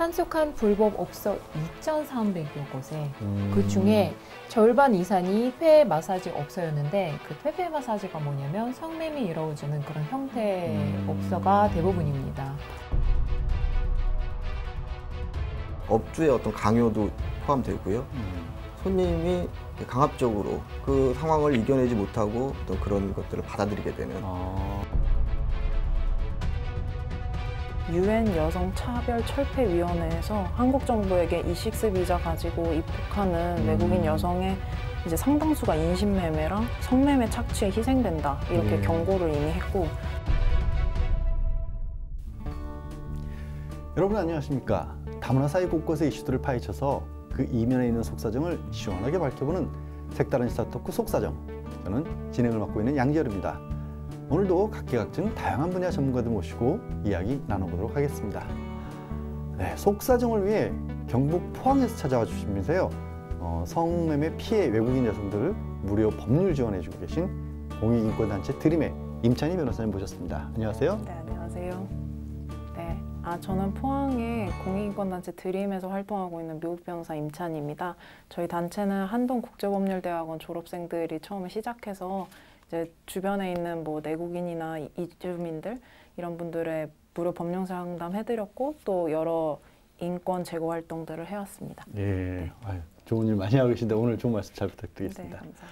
산속한 불법 업소 2,300여 곳에 그 중에 절반 이상이 폐 마사지 업소였는데 그 폐 마사지가 뭐냐면 성매매 이루어지는 그런 형태 업소가 대부분입니다. 업주의 어떤 강요도 포함되고요. 손님이 강압적으로 그 상황을 이겨내지 못하고 또 그런 것들을 받아들이게 되는. UN 여성차별철폐위원회에서 한국 정부에게 이식스 비자 가지고 입국하는 외국인 여성의 이제 상당수가 인신매매랑 성매매 착취에 희생된다 이렇게 경고를 이미 했고. 여러분 안녕하십니까? 다문화 사회 곳곳의 이슈들을 파헤쳐서 그 이면에 있는 속사정을 시원하게 밝혀보는 색다른 시사 토크 속사정. 저는 진행을 맡고 있는 양지열입니다. 오늘도 각계각층 다양한 분야 전문가들 모시고 이야기 나눠보도록 하겠습니다. 네, 속사정을 위해 경북 포항에서 찾아와 주신 분이세요. 성매매 피해 외국인 여성들을 무료 법률 지원해주고 계신 공익인권단체 드림의 임찬희 변호사님 모셨습니다. 안녕하세요. 네, 안녕하세요. 네, 저는 포항의 공익인권단체 드림에서 활동하고 있는 미국 변호사 임찬희입니다. 저희 단체는 한동국제법률대학원 졸업생들이 처음에 시작해서 이제 주변에 있는 뭐 내국인이나 이주민들 이런 분들의 무료 법률 상담 해드렸고 또 여러 인권 제고 활동들을 해왔습니다. 예, 네. 아유, 좋은 일 많이 하고 계신데 오늘 좋은 말씀 잘 부탁드리겠습니다. 네, 감사합니다.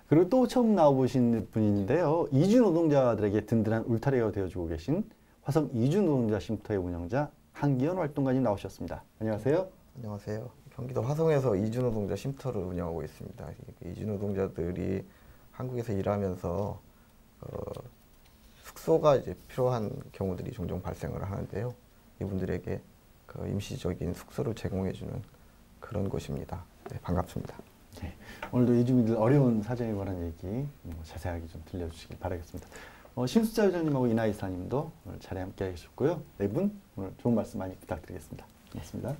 그리고 또 처음 나와보신 분인데요. 이주 노동자들에게 든든한 울타리가 되어주고 계신 화성 이주 노동자 쉼터의 운영자 한기현 활동가님 나오셨습니다. 안녕하세요. 안녕하세요. 경기도 화성에서 이주 노동자 쉼터를 운영하고 있습니다. 이주 노동자들이 한국에서 일하면서 숙소가 이제 필요한 경우들이 종종 발생을 하는데요. 이분들에게 그 임시적인 숙소를 제공해주는 그런 곳입니다. 네, 반갑습니다. 네, 오늘도 이주민들 어려운 사정에 관한 얘기 자세하게 좀 들려주시길 바라겠습니다. 신수자 회장님하고 이나희 이사님도 오늘 자리에 함께 해주셨고요. 네 분 오늘 좋은 말씀 많이 부탁드리겠습니다. 고맙습니다.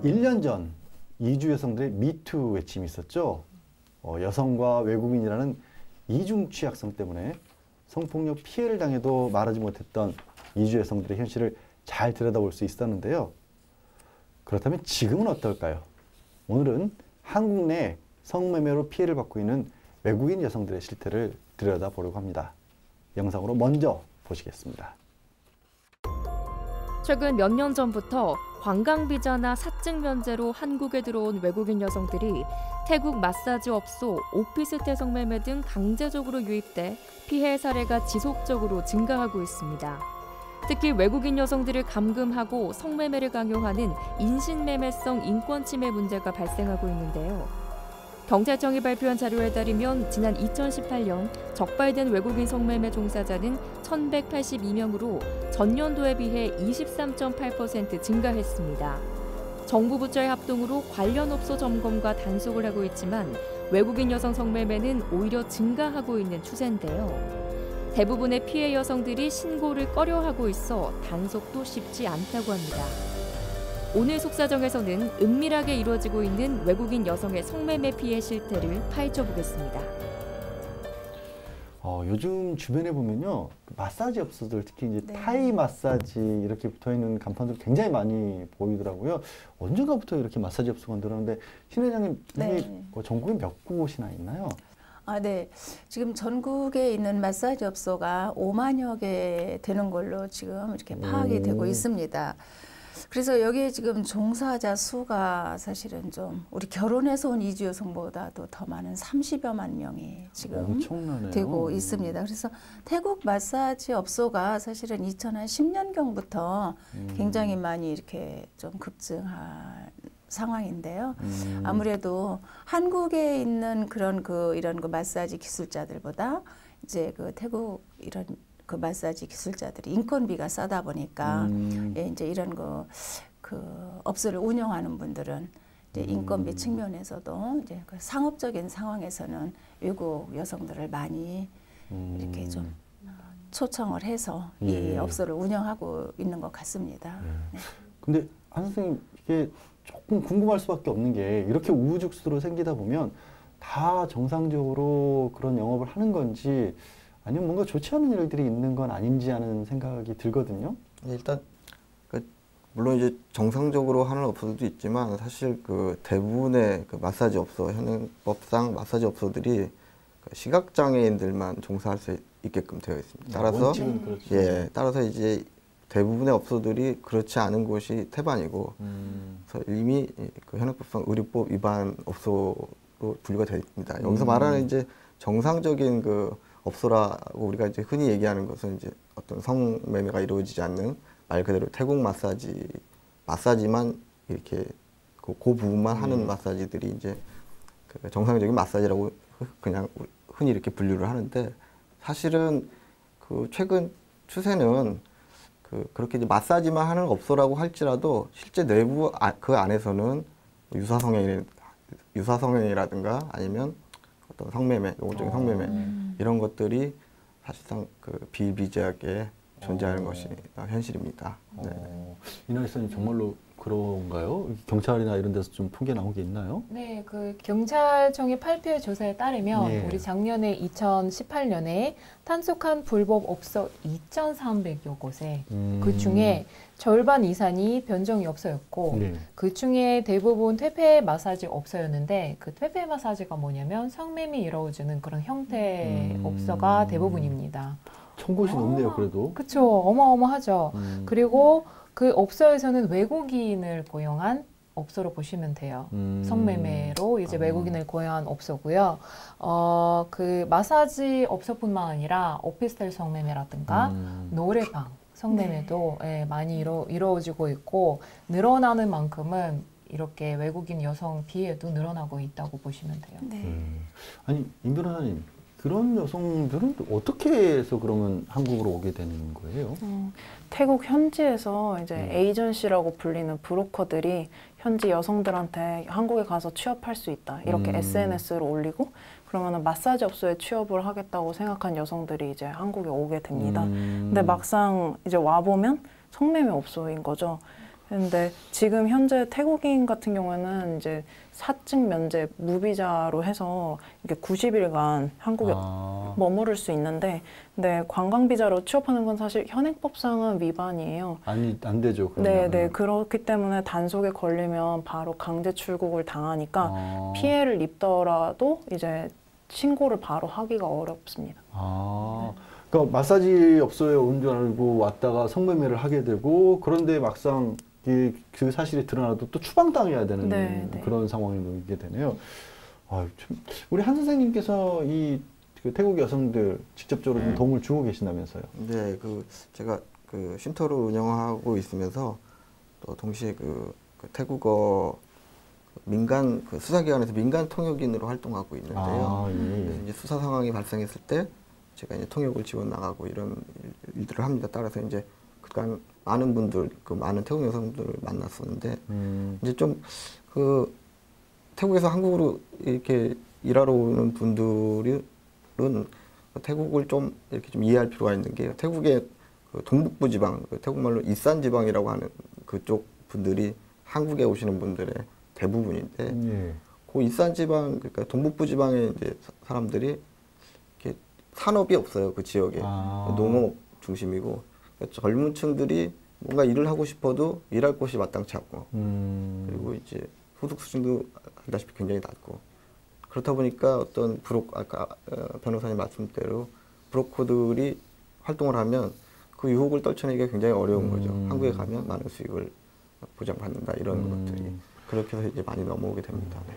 일 년 전 이주 여성들의 미투 외침이 있었죠. 여성과 외국인이라는 이중 취약성 때문에 성폭력 피해를 당해도 말하지 못했던 이주 여성들의 현실을 잘 들여다볼 수 있었는데요. 그렇다면 지금은 어떨까요? 오늘은 한국 내 성매매로 피해를 받고 있는 외국인 여성들의 실태를 들여다보려고 합니다. 영상으로 먼저 보시겠습니다. 최근 몇 년 전부터 관광비자나 사증 면제로 한국에 들어온 외국인 여성들이 태국 마사지 업소, 오피스텔 성매매 등 강제적으로 유입돼 피해 사례가 지속적으로 증가하고 있습니다. 특히 외국인 여성들을 감금하고 성매매를 강요하는 인신매매성 인권침해 문제가 발생하고 있는데요. 경찰청이 발표한 자료에 따르면 지난 2018년 적발된 외국인 성매매 종사자는 1,182명으로 전년도에 비해 23.8% 증가했습니다. 정부 부처의 합동으로 관련 업소 점검과 단속을 하고 있지만 외국인 여성 성매매는 오히려 증가하고 있는 추세인데요. 대부분의 피해 여성들이 신고를 꺼려하고 있어 단속도 쉽지 않다고 합니다. 오늘 속사정에서는 은밀하게 이루어지고 있는 외국인 여성의 성매매 피해 실태를 파헤쳐 보겠습니다. 요즘 주변에 보면요, 마사지 업소들 특히 이제 네. 타이 마사지 이렇게 붙어 있는 간판들 굉장히 많이 보이더라고요. 언젠가부터 이렇게 마사지 업소가 늘었는데 신 회장님 네. 전국에 몇 곳이나 있나요? 네. 지금 전국에 있는 마사지 업소가 5만여 개 되는 걸로 지금 이렇게 파악이 되고 있습니다. 그래서 여기에 지금 종사자 수가 사실은 좀 우리 결혼해서 온 이주 여성보다도 더 많은 30여만 명이 지금 엄청나네요. 되고 있습니다. 그래서 태국 마사지 업소가 사실은 2010년경부터 굉장히 많이 이렇게 좀 급증해서 상황인데요. 아무래도 한국에 있는 그런 이런 마사지 기술자들보다 이제 태국 이런 마사지 기술자들이 인건비가 싸다 보니까 예, 이제 이런 업소를 운영하는 분들은 이제 인건비 측면에서도 이제 상업적인 상황에서는 외국 여성들을 많이 이렇게 좀 초청을 해서 이 업소를 운영하고 있는 것 같습니다. 네. 근데 한 선생님 이게 조금 궁금할 수밖에 없는 게 이렇게 우후죽순으로 생기다 보면 다 정상적으로 그런 영업을 하는 건지 아니면 뭔가 좋지 않은 일들이 있는 건 아닌지 하는 생각이 들거든요. 일단 물론 이제 정상적으로 하는 업소들도 있지만 사실 대부분의 마사지 업소, 현행법상 마사지 업소들이 시각장애인들만 종사할 수 있게끔 되어 있습니다. 따라서 그렇죠. 예, 따라서 이제 대부분의 업소들이 그렇지 않은 곳이 태반이고, 그래서 이미 현행법상 의료법 위반 업소로 분류가 되어 있습니다. 여기서 말하는 이제 정상적인 업소라고 우리가 이제 흔히 얘기하는 것은 이제 어떤 성매매가 이루어지지 않는 말 그대로 태국 마사지만 이렇게 그 부분만 하는 마사지들이 이제 정상적인 마사지라고 그냥 흔히 이렇게 분류를 하는데, 사실은 최근 추세는 그렇게 이제 마사지만 하는 업소라고 할지라도 실제 내부 그 안에서는 유사성행이라든가 아니면 어떤 성매매, 노골적인 성매매 이런 것들이 사실상 비일비재하게 존재하는 것이 현실입니다. 네. 이나희선님 정말로 그런가요? 경찰이나 이런 데서 좀 통계 나온 게 있나요? 네, 경찰청의 발표 조사에 따르면 예. 우리 작년에 2018년에 단속한 불법 업소 2,300여 곳에 그 중에 절반 이상이 변종이 업소였고 네. 그 중에 대부분 퇴폐 마사지 업소였는데 그 퇴폐 마사지가 뭐냐면 성매매 이루어지는 그런 형태 업소가 대부분입니다. 1,000곳이 넘네요, 그래도. 그렇죠. 어마어마하죠. 그리고 그 업소에서는 외국인을 고용한 업소로 보시면 돼요. 성매매로 이제 외국인을 고용한 업소고요. 그 마사지 업소뿐만 아니라 오피스텔 성매매라든가 노래방 성매매도 예, 많이 이루어지고 있고, 늘어나는 만큼은 이렇게 외국인 여성 비해도 늘어나고 있다고 보시면 돼요. 네. 아니, 임 변호사님, 그런 여성들은 어떻게 해서 그러면 한국으로 오게 되는 거예요? 태국 현지에서 이제 에이전시라고 불리는 브로커들이 현지 여성들한테 한국에 가서 취업할 수 있다 이렇게 SNS를 올리고, 그러면은 마사지 업소에 취업을 하겠다고 생각한 여성들이 이제 한국에 오게 됩니다. 근데 막상 이제 와 보면 성매매 업소인 거죠. 근데 지금 현재 태국인 같은 경우에는 이제 사증 면제 무비자로 해서 이렇게 90일간 한국에 머무를 수 있는데, 근데 관광 비자로 취업하는 건 사실 현행법상은 위반이에요. 아니, 안 되죠. 네, 네. 그렇기 때문에 단속에 걸리면 바로 강제 출국을 당하니까 피해를 입더라도 이제 신고를 바로 하기가 어렵습니다. 그러니까 마사지 업소에 온 줄 알고 왔다가 성매매를 하게 되고, 그런데 막상 그 사실이 드러나도 또 추방당해야 되는 네, 네. 그런 상황이 오게 되네요. 우리 한 선생님께서 그 태국 여성들 직접적으로 좀 도움을 주고 계신다면서요? 네, 제가 쉼터를 운영하고 있으면서 또 동시에 태국어 민간 수사기관에서 민간 통역인으로 활동하고 있는데요. 그래서 이제 수사 상황이 발생했을 때 제가 이제 통역을 지원 나가고 이런 일들을 합니다. 따라서 이제 그간 많은 분들, 많은 태국 여성들을 만났었는데, 이제 좀 태국에서 한국으로 이렇게 일하러 오는 분들은 태국을 좀 이렇게 좀 이해할 필요가 있는 게, 태국의 동북부 지방, 태국말로 이산 지방이라고 하는 그쪽 분들이 한국에 오시는 분들의 대부분인데, 그 이산 지방, 그러니까 동북부 지방의 이제 사람들이 이렇게 산업이 없어요, 그 지역에. 농업 중심이고, 젊은 층들이 뭔가 일을 하고 싶어도 일할 곳이 마땅치 않고, 그리고 이제 소득 수준도 알다시피 굉장히 낮고, 그렇다 보니까 어떤 아까 변호사님 말씀대로 브로커들이 활동을 하면 그 유혹을 떨쳐내기가 굉장히 어려운 거죠. 한국에 가면 많은 수익을 보장받는다, 이런 것들이. 그렇게 해서 이제 많이 넘어오게 됩니다. 네.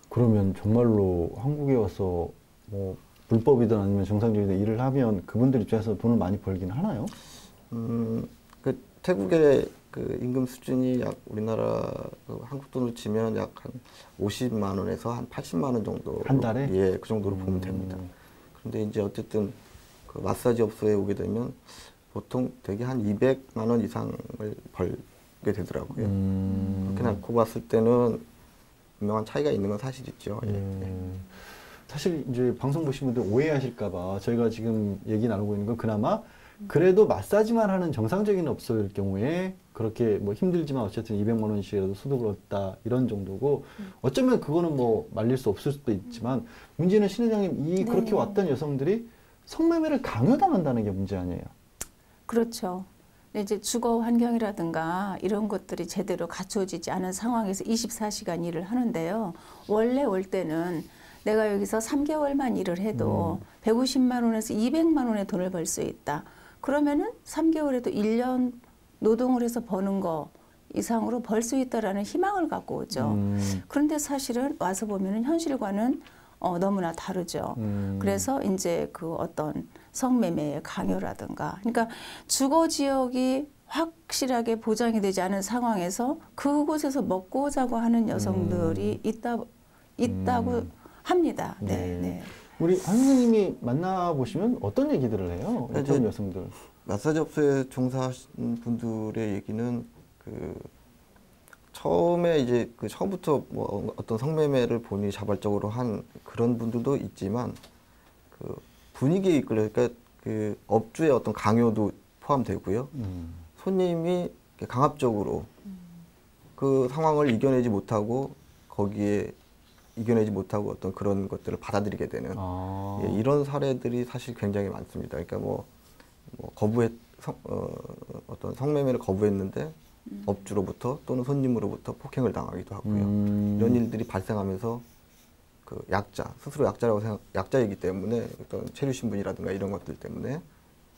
그러면 정말로 한국에 와서 뭐 불법이든 아니면 정상적이든 일을 하면 그분들 입장에서 돈을 많이 벌기는 하나요? 태국의 그 임금 수준이 약 우리나라 그 한국 돈으로 치면 약 한 50만 원에서 한 80만 원 정도. 한 달에? 예, 그 정도로 보면 됩니다. 그런데 이제 어쨌든 그 마사지 업소에 오게 되면 보통 되게 한 200만 원 이상을 벌게 되더라고요. 그렇게 놓고 봤을 때는 분명한 차이가 있는 건 사실이죠. 예. 사실 이제 방송 보신 분들 오해하실까봐 저희가 지금 얘기 나누고 있는 건 그나마 그래도 마사지만 하는 정상적인 업소일 경우에 그렇게 뭐 힘들지만 어쨌든 200만 원씩이라도 소득을 얻다 이런 정도고 어쩌면 그거는 뭐 말릴 수 없을 수도 있지만 문제는 신 회장님 이 그렇게 왔던 여성들이 성매매를 강요당한다는 게 문제 아니에요? 그렇죠. 이제 주거 환경이라든가 이런 것들이 제대로 갖춰지지 않은 상황에서 24시간 일을 하는데요. 원래 올 때는 내가 여기서 3개월만 일을 해도 150만 원에서 200만 원의 돈을 벌 수 있다. 그러면은 3개월에도 1년 노동을 해서 버는 거 이상으로 벌 수 있다라는 희망을 갖고 오죠. 그런데 사실은 와서 보면은 현실과는 너무나 다르죠. 그래서 이제 그 어떤 성매매의 강요라든가, 그러니까 주거 지역이 확실하게 보장이 되지 않은 상황에서 그곳에서 먹고 자고 하는 여성들이 있다고 합니다. 네. 네. 우리 한 선생님이 만나보시면 어떤 얘기들을 해요? 어떤 여성들? 마사지 업소에 종사하신 분들의 얘기는 그 처음에 이제 그 처음부터 뭐 어떤 성매매를 본인이 자발적으로 한 그런 분들도 있지만 그 분위기에 이끌려 그러니까 그 업주의 어떤 강요도 포함되고요. 손님이 강압적으로 그 상황을 이겨내지 못하고 거기에 이겨내지 못하고 어떤 그런 것들을 받아들이게 되는 예, 이런 사례들이 사실 굉장히 많습니다. 그러니까 뭐 어떤 성매매를 거부했는데 업주로부터 또는 손님으로부터 폭행을 당하기도 하고요. 이런 일들이 발생하면서 그 스스로 약자이기 때문에 어떤 체류 신분이라든가 이런 것들 때문에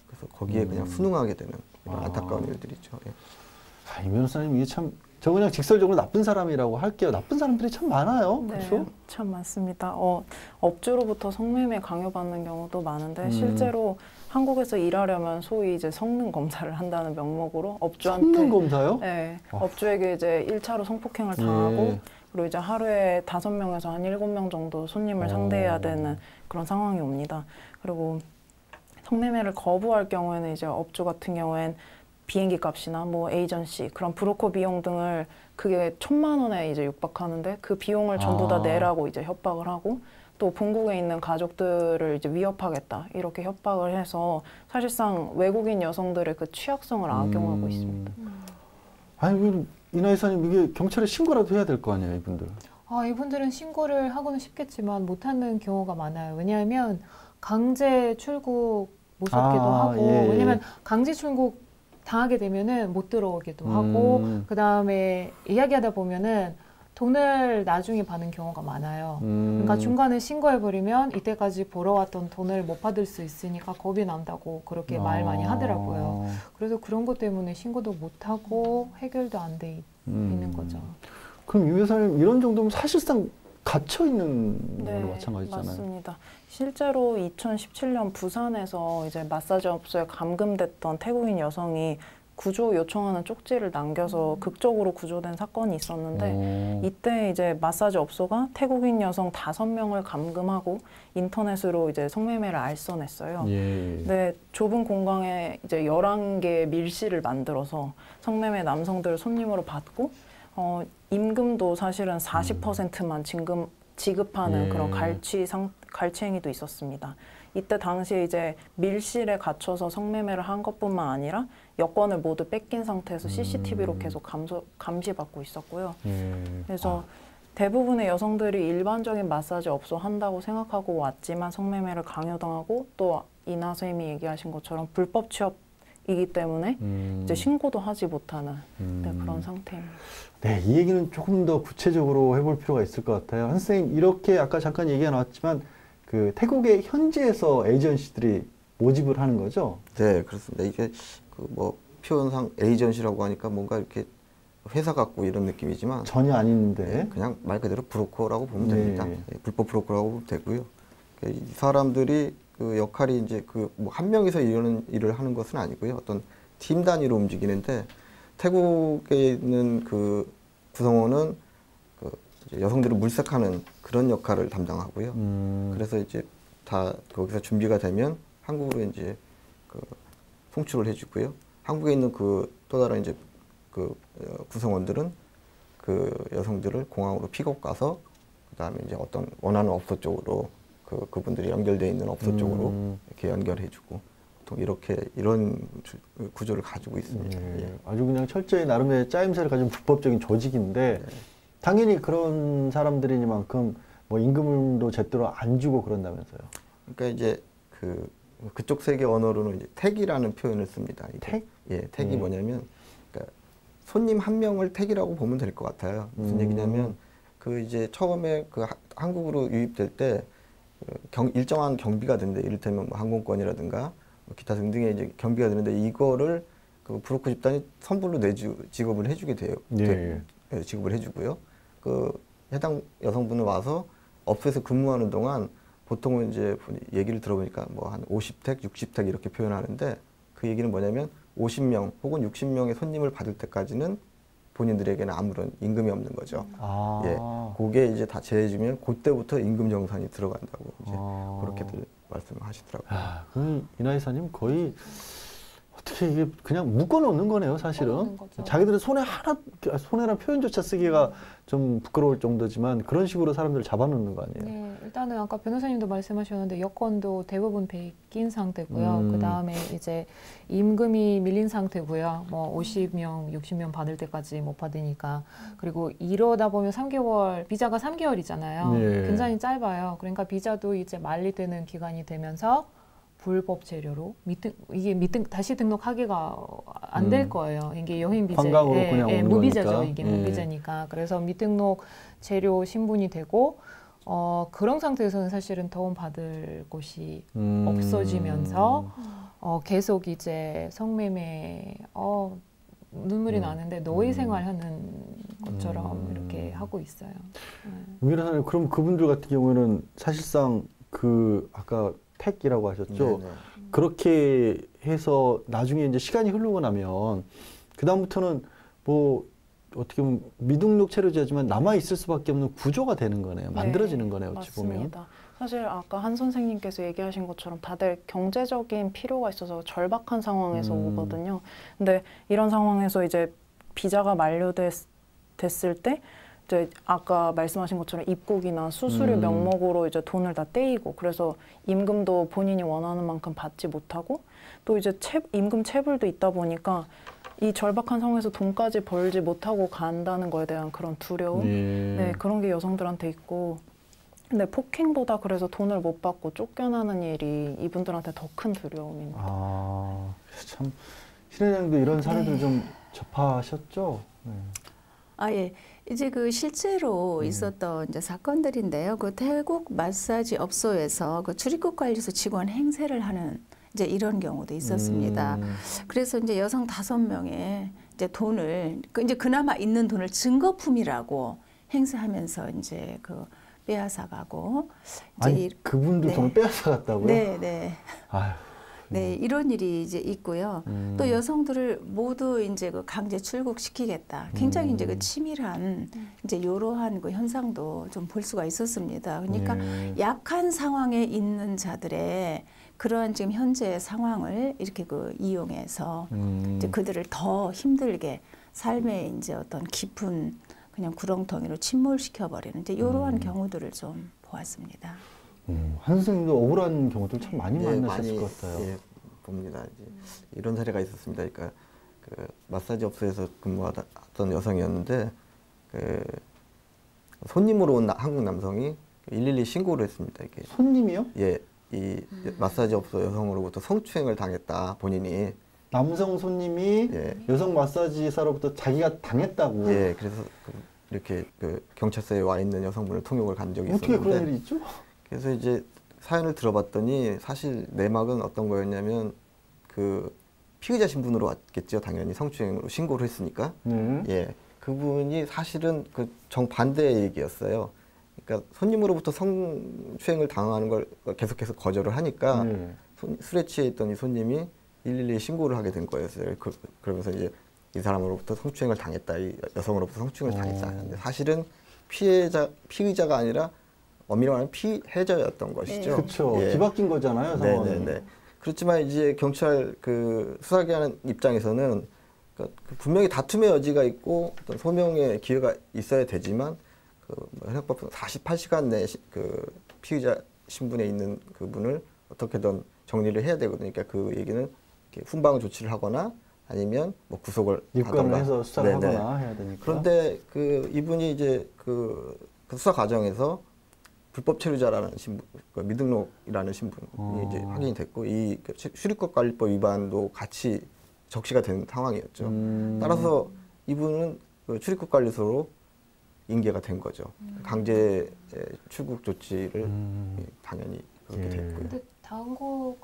그래서 거기에 그냥 순응하게 되는 이런 안타까운 일들이죠. 예. 이 변호사님 이게 참 저 그냥 직설적으로 나쁜 사람이라고 할게요. 나쁜 사람들이 참 많아요. 네, 그렇죠? 참 많습니다. 업주로부터 성매매 강요받는 경우도 많은데 실제로 한국에서 일하려면 소위 이제 성능 검사를 한다는 명목으로 업주한테 성능 검사요? 네, 업주에게 이제 1차로 성폭행을 당하고 그리고 이제 하루에 5명에서 한 7명 정도 손님을 상대해야 되는 그런 상황이 옵니다. 그리고 성매매를 거부할 경우에는 이제 업주 같은 경우엔 비행기 값이나 뭐 에이전시 그런 브로커 비용 등을 그게 1,000만 원에 이제 육박하는데 그 비용을 전부 다 내라고 이제 협박을 하고 또 본국에 있는 가족들을 이제 위협하겠다 이렇게 협박을 해서 사실상 외국인 여성들의 그 취약성을 악용하고 있습니다. 아니 이나이사님 이게 경찰에 신고라도 해야 될 거 아니에요, 이분들? 이분들은 신고를 하고는 싶겠지만 못하는 경우가 많아요. 왜냐하면 강제 출국 무섭기도 하고 예. 왜냐하면 강제 출국 당하게 되면은 못 들어오기도 하고 그 다음에 이야기하다 보면은 돈을 나중에 받는 경우가 많아요. 그러니까 중간에 신고해버리면 이때까지 벌어왔던 돈을 못 받을 수 있으니까 겁이 난다고 그렇게 말 많이 하더라고요. 그래서 그런 것 때문에 신고도 못하고 해결도 안 돼 있는 거죠. 그럼 유 여사님 이런 정도면 사실상 갇혀 있는 걸로 네, 마찬가지잖아요. 맞습니다. 실제로 2017년 부산에서 이제 마사지 업소에 감금됐던 태국인 여성이 구조 요청하는 쪽지를 남겨서 극적으로 구조된 사건이 있었는데 이때 이제 마사지 업소가 태국인 여성 5명을 감금하고 인터넷으로 이제 성매매를 알선했어요. 네, 좁은 공간에 이제 11개의 밀실을 만들어서 성매매 남성들을 손님으로 받고 임금도 사실은 40%만 지급하는 그런 갈취 행위도 있었습니다. 이때 당시에 이제 밀실에 갇혀서 성매매를 한 것뿐만 아니라 여권을 모두 뺏긴 상태에서 CCTV로 계속 감시받고 있었고요. 그래서 대부분의 여성들이 일반적인 마사지 업소 한다고 생각하고 왔지만 성매매를 강요당하고 또 이나 선생님이 얘기하신 것처럼 불법 취업이기 때문에 이제 신고도 하지 못하는 그런 상태입니다. 네, 이 얘기는 조금 더 구체적으로 해볼 필요가 있을 것 같아요. 한 선생님 이렇게 아까 잠깐 얘기가 나왔지만 그 태국의 현지에서 에이전시들이 모집을 하는 거죠? 네, 그렇습니다. 이게 그 뭐 표현상 에이전시라고 하니까 뭔가 이렇게 회사 같고 이런 느낌이지만 전혀 아닌데 그냥 말 그대로 브로커라고 보면 됩니다. 불법 브로커라고 보면 되고요. 이 사람들이 그 역할이 이제 그 뭐 한 명이서 이런 일을 하는 것은 아니고요. 어떤 팀 단위로 움직이는데 태국에 있는 그 구성원은 그 이제 여성들을 물색하는 그런 역할을 담당하고요. 그래서 이제 다 거기서 준비가 되면 한국으로 이제 그 송출을 해주고요. 한국에 있는 그 또 다른 이제 그 구성원들은 그 여성들을 공항으로 픽업 가서 그다음에 이제 어떤 원하는 업소 쪽으로 그분들이 연결되어 있는 업소 쪽으로 이렇게 연결해주고 보통 이런 구조를 가지고 있습니다. 예. 아주 그냥 철저히 나름의 짜임새를 가진 불법적인 조직인데 당연히 그런 사람들이니만큼 뭐 임금도 제대로 안 주고 그런다면서요. 그러니까 이제 그쪽 세계 언어로는 이제 택이라는 표현을 씁니다. 이게. 택? 예, 택이 뭐냐면 그러니까 손님 한 명을 택이라고 보면 될 것 같아요. 무슨 얘기냐면 그 이제 처음에 그 한국으로 유입될 때 일정한 경비가 드는데 이를테면 뭐 항공권이라든가 뭐 기타 등등의 이제 경비가 드는데 이거를 그 브로커 집단이 선불로 지급을 해주게 돼요. 예. 지급을 해주고요. 그 해당 여성분은 와서 업소에서 근무하는 동안 보통은 이제 얘기를 들어보니까 뭐 한 50택, 60택 이렇게 표현하는데 그 얘기는 뭐냐면 50명 혹은 60명의 손님을 받을 때까지는 본인들에게는 아무런 임금이 없는 거죠. 예, 그게 이제 다 제해주면 그때부터 임금 정산이 들어간다고 이제 그렇게들 말씀하시더라고요. 이나이사님 거의 어떻게 이게 그냥 묶어놓는 거네요, 사실은. 자기들은 손해란 표현조차 쓰기가 좀 부끄러울 정도지만 그런 식으로 사람들을 잡아놓는 거 아니에요? 네, 일단은 아까 변호사님도 말씀하셨는데 여권도 대부분 베낀 상태고요. 그 다음에 이제 임금이 밀린 상태고요. 뭐 50명, 60명 받을 때까지 못 받으니까. 그리고 이러다 보면 3개월, 비자가 3개월이잖아요. 예. 굉장히 짧아요. 그러니까 비자도 이제 만리되는 기간이 되면서 불법 재료로 다시 등록하기가 안 될 거예요. 이게 여행 비자, 관광으로 그냥 오는 무비자죠. 거니까. 이게 무비자니까. 그래서 미등록 재료 신분이 되고 그런 상태에서는 사실은 도움 받을 곳이 없어지면서 계속 이제 성매매 눈물이 나는데 노예 생활하는 것처럼 이렇게 하고 있어요. 변호사님, 그럼 그분들 같은 경우에는 사실상 아까 택이라고 하셨죠. 네네. 그렇게 해서 나중에 이제 시간이 흐르고 나면 그 다음부터는 뭐 어떻게 보면 미등록 체류자지만 남아 있을 수밖에 없는 구조가 되는 거네요. 만들어지는 거네요. 어찌 보면. 맞습니다. 사실 아까 한 선생님께서 얘기하신 것처럼 다들 경제적인 필요가 있어서 절박한 상황에서 오거든요. 근데 이런 상황에서 이제 비자가 만료됐을 때 이제 아까 말씀하신 것처럼 입국이나 수수료 명목으로 이제 돈을 다 떼이고 그래서 임금도 본인이 원하는 만큼 받지 못하고 또 이제 임금 체불도 있다 보니까 이 절박한 상황에서 돈까지 벌지 못하고 간다는 거에 대한 그런 두려움, 네, 그런 게 여성들한테 있고, 근데 폭행보다 그래서 돈을 못 받고 쫓겨나는 일이 이분들한테 더 큰 두려움입니다. 참 신 회장도 이런 사례들 좀 접하셨죠? 예. 이제 실제로 있었던 이제 사건들인데요. 태국 마사지 업소에서 출입국 관리소 직원 행세를 하는 이제 이런 경우도 있었습니다. 그래서 이제 여성 5명의 이제 돈을 이제 그나마 있는 돈을 증거품이라고 행세하면서 이제 빼앗아 가고. 아니, 그분들 돈을 빼앗아 갔다고요? 네. 아유. 네, 이런 일이 이제 있고요. 또 여성들을 모두 이제 강제 출국시키겠다. 굉장히 이제 치밀한 이제 이러한 현상도 좀 볼 수가 있었습니다. 그러니까 약한 상황에 있는 자들의 그러한 지금 현재 상황을 이렇게 이용해서 이제 그들을 더 힘들게 삶의 이제 어떤 깊은 그냥 구렁텅이로 침몰시켜 버리는 이제 이러한 경우들을 좀 보았습니다. 한 선생님도 억울한 경우들 참 많이 만나셨을 것 같아요. 예, 봅니다. 이제 이런 사례가 있었습니다. 그러니까 마사지 업소에서 근무하던 여성이었는데 손님으로 온 한국 남성이 112 신고를 했습니다. 이게 손님이요? 예, 이 마사지 업소 여성으로부터 성추행을 당했다. 본인이 남성 손님이 여성 마사지사로부터 자기가 당했다고. 예, 그래서 이렇게 경찰서에 와 있는 여성분을 통역을 간 적이 있었는데 어떻게 그런 일이 있죠? 그래서 이제 사연을 들어봤더니 사실 내막은 어떤 거였냐면 피의자 신분으로 왔겠죠. 당연히 성추행으로 신고를 했으니까. 예, 그분이 사실은 정반대의 얘기였어요. 그러니까 손님으로부터 성추행을 당하는 걸 계속해서 거절을 하니까 술에 취해 있던 이 손님이 112에 신고를 하게 된 거였어요. 그러면서 이제 이 사람으로부터 성추행을 당했다, 이 여성으로부터 성추행을 당했다. 근데 사실은 피의자가 아니라 엄밀히 말하면 피해자였던 것이죠. 그렇죠. 예. 뒤바뀐 거잖아요, 상황이. 네네네. 그렇지만 이제 경찰 그 수사기관 입장에서는 그러니까 분명히 다툼의 여지가 있고 어떤 소명의 기회가 있어야 되지만 현행법 48시간 내에 그 피의자 신분에 있는 그분을 어떻게든 정리를 해야 되거든요. 그러니까 그 얘기는 훈방 조치를 하거나 아니면 뭐 구속을 입건을 하던가. 해서 수사를 네네. 하거나 해야 되니까. 그런데 그 이분이 이제 그 수사 과정에서 불법 체류자라는 신분, 미등록이라는 신분이 이제 확인이 됐고 이 출입국관리법 위반도 같이 적시가 된 상황이었죠. 따라서 이분은 그 출입국관리소로 인계가 된 거죠. 강제 출국 조치를 당연히 그렇게 됐고요. 근데 당고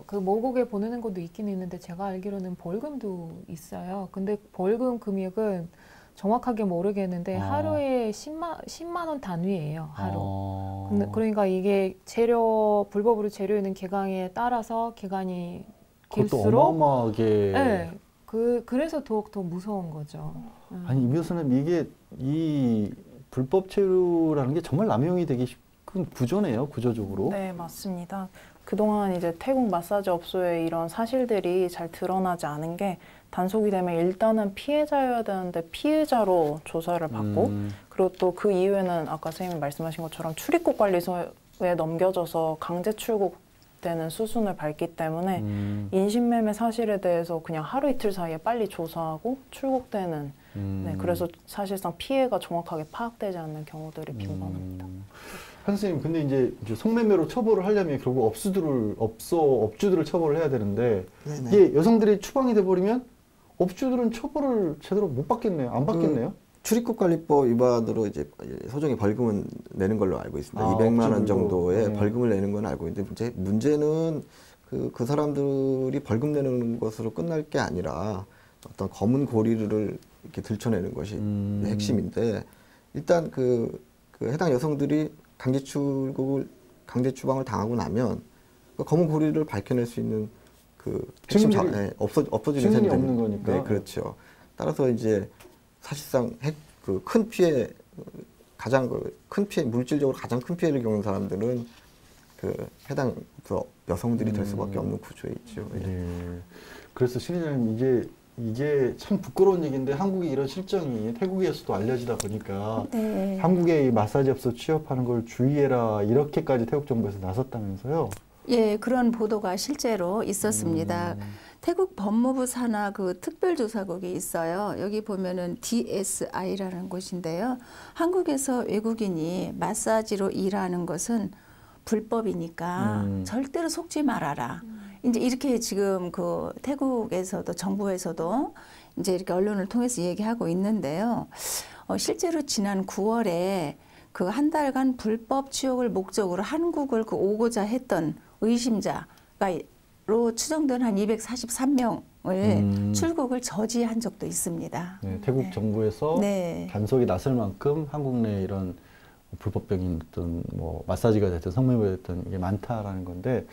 그 모국에 보내는 것도 있긴 있는데 제가 알기로는 벌금도 있어요. 근데 벌금 금액은 정확하게 모르겠는데 하루에 10만 원 단위예요. 하루. 그러니까 이게 불법으로 체류하는 기간에 따라서 기간이 그것도 길수록 어마어마하게. 네. 그래서 더욱 무서운 거죠. 아니 임 교수님 이게 이 불법 체류라는 게 정말 남용이 되기 큰 구조네요, 구조적으로. 네, 맞습니다. 그동안 이제 태국 마사지 업소의 이런 사실들이 잘 드러나지 않은 게 단속이 되면 일단은 피해자여야 되는데 피해자로 조사를 받고 그리고 또 그 이후에는 아까 선생님이 말씀하신 것처럼 출입국 관리소에 넘겨져서 강제 출국되는 수순을 밟기 때문에 인신매매 사실에 대해서 그냥 하루 이틀 사이에 빨리 조사하고 출국되는 네, 그래서 사실상 피해가 정확하게 파악되지 않는 경우들이 빈번합니다. 선생님, 근데 이제 성매매로 처벌을 하려면 결국 업주들을 처벌을 해야 되는데 네네. 이게 여성들이 추방이 돼버리면 업주들은 처벌을 제대로 못 받겠네요. 안 받겠네요. 출입국관리법 위반으로 이제 소정의 벌금은 내는 걸로 알고 있습니다. 아, 200만 원 업주들도. 정도의 벌금을 내는 건 알고 있는데 문제는 그 사람들이 벌금 내는 것으로 끝날 게 아니라 어떤 검은 고리를 이렇게 들춰내는 것이 핵심인데 일단 그 해당 여성들이 강제 추방을 당하고 나면 그 검은 고리를 밝혀낼 수 있는 그 핵심 없어지는 증인이 셈이 없는 거니까. 네, 그렇죠. 따라서 이제 사실상 큰 피해 가장 큰 피해 물질적으로 가장 큰 피해를 겪는 사람들은 그 해당 여성들이 될 수밖에 없는 구조에 있죠. 예. 그래서 신의장님 이게 참 부끄러운 얘기인데 한국의 이런 실정이 태국에서도 알려지다 보니까 네. 한국의 이 마사지 업소 취업하는 걸 주의해라 이렇게까지 태국 정부에서 나섰다면서요? 예, 그런 보도가 실제로 있었습니다. 태국 법무부 산하 그 특별조사국이 있어요. 여기 보면은 DSI라는 곳인데요. 한국에서 외국인이 마사지로 일하는 것은 불법이니까 절대로 속지 말아라. 이제 이렇게 지금 그 태국에서도 정부에서도 이제 이렇게 언론을 통해서 얘기하고 있는데요. 실제로 지난 9월에 그 한 달간 불법 취업을 목적으로 한국을 오고자 했던 의심자로 추정된 한 243명을 출국을 저지한 적도 있습니다. 네, 태국 정부에서 네. 단속이 나설 만큼 한국 내 이런 불법적인 어떤 뭐 마사지가 됐든 성매매가 됐든 이게 많다라는 건데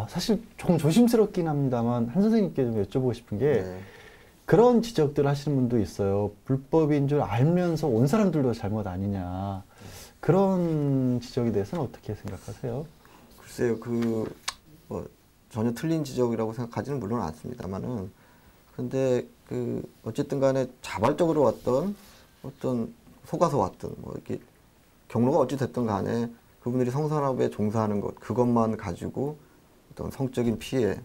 사실 조금 조심스럽긴 합니다만 한 선생님께 좀 여쭤보고 싶은 게 네. 그런 지적들 하시는 분도 있어요. 불법인 줄 알면서 온 사람들도 잘못 아니냐. 그런 지적에 대해서는 어떻게 생각하세요? 글쎄요, 뭐 전혀 틀린 지적이라고 생각하지는 물론 않습니다만은, 근데 어쨌든 간에 자발적으로 왔던 어떤 속아서 왔던 뭐 이렇게 경로가 어찌 됐든 간에 그분들이 성산업에 종사하는 것 그것만 가지고 어떤 성적인 피해,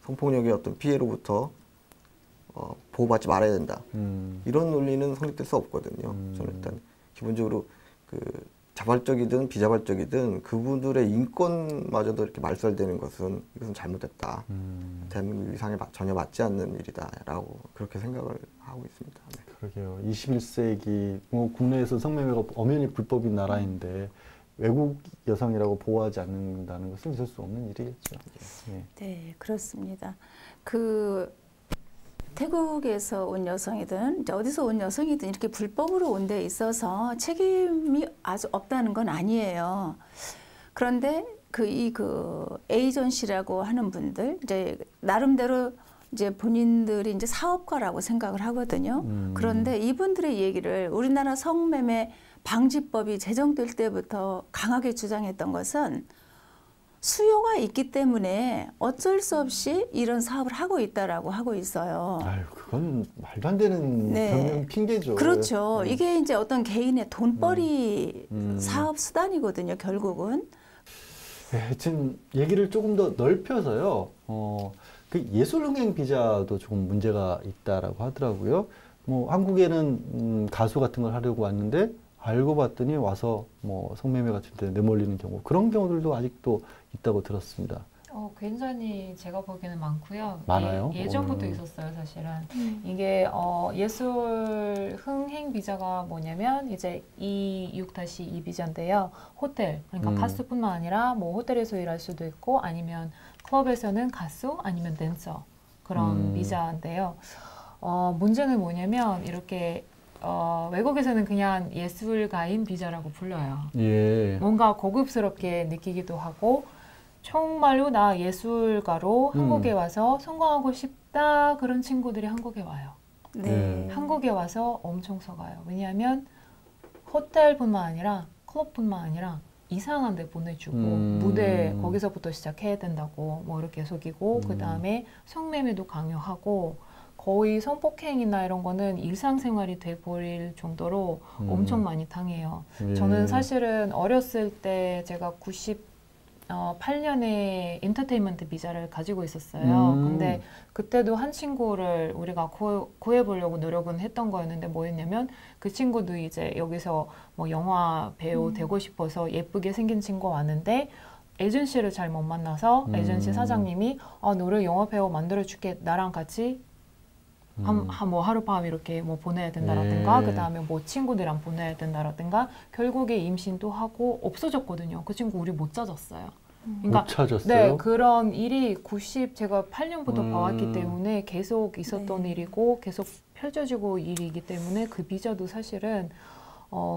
성폭력의 어떤 피해로부터 보호받지 말아야 된다. 이런 논리는 성립될 수 없거든요. 저는 일단 기본적으로 자발적이든 비자발적이든 그분들의 인권마저도 이렇게 말살되는 것은 이것은 잘못됐다. 대한민국 위상에 전혀 맞지 않는 일이다라고 그렇게 생각을 하고 있습니다. 네. 그러게요. 21세기 뭐 국내에서 성매매가 엄연히 불법인 나라인데 외국 여성이라고 보호하지 않는다는 것은 있을 수 없는 일이겠죠. 네, 네, 그렇습니다. 태국에서 온 여성이든 어디서 온 여성이든 이렇게 불법으로 온 데 있어서 책임이 아주 없다는 건 아니에요. 그런데 그 에이전시라고 하는 분들 이제 나름대로 이제 본인들이 이제 사업가라고 생각을 하거든요. 그런데 이분들의 얘기를 우리나라 성매매 방지법이 제정될 때부터 강하게 주장했던 것은 수요가 있기 때문에 어쩔 수 없이 이런 사업을 하고 있다라고 하고 있어요. 아유, 그건 말도 안 되는 네. 변명 핑계죠. 그렇죠. 네. 이게 이제 어떤 개인의 돈벌이 사업 수단이거든요, 결국은. 네, 지금 얘기를 조금 더 넓혀서요. 그 예술흥행 비자도 조금 문제가 있다라고 하더라고요. 뭐 한국에는 가수 같은 걸 하려고 왔는데 알고 봤더니 와서 뭐 성매매 같은 데 내몰리는 경우, 그런 경우들도 아직도 있다고 들었습니다. 굉장히 제가 보기에는 많고요. 많아요? 예전부터 있었어요, 사실은. 이게 예술 흥행 비자가 뭐냐면 이제 26-2 비자인데요. 호텔, 그러니까 가수뿐만 아니라 뭐 호텔에서 일할 수도 있고 아니면 클럽에서는 가수 아니면 댄서 그런 비자인데요. 문제는 뭐냐면 이렇게 외국에서는 그냥 예술가인 비자라고 불러요. 예. 뭔가 고급스럽게 느끼기도 하고 정말로 나 예술가로 한국에 와서 성공하고 싶다 그런 친구들이 한국에 와요. 네. 한국에 와서 엄청 속아요. 왜냐하면 호텔뿐만 아니라 클럽뿐만 아니라 이상한 데 보내주고 무대 거기서부터 시작해야 된다고 뭐 이렇게 속이고 그 다음에 성매매도 강요하고 거의 성폭행이나 이런 거는 일상생활이 돼버릴 정도로 엄청 많이 당해요. 예. 저는 사실은 어렸을 때 제가 98년에 엔터테인먼트 비자를 가지고 있었어요. 근데 그때도 한 친구를 우리가 구해보려고 노력은 했던 거였는데 뭐였냐면 그 친구도 이제 여기서 뭐 영화 배우 되고 싶어서 예쁘게 생긴 친구가 왔는데 에이전시를 잘 못 만나서 에이전시 사장님이 너를 영화 배우 만들어줄게. 나랑 같이 뭐 하룻밤 이렇게 뭐 보내야 된다라든가 그 다음에 뭐 친구들이랑 보내야 된다라든가 결국에 임신도 하고 없어졌거든요. 그 친구 우리 못 찾았어요. 그러니까 못 찾았어요? 네, 그런 일이 제가 8년부터 봐왔기 때문에 계속 있었던 일이고 계속 펼쳐지고 일이기 때문에 그 비자도 사실은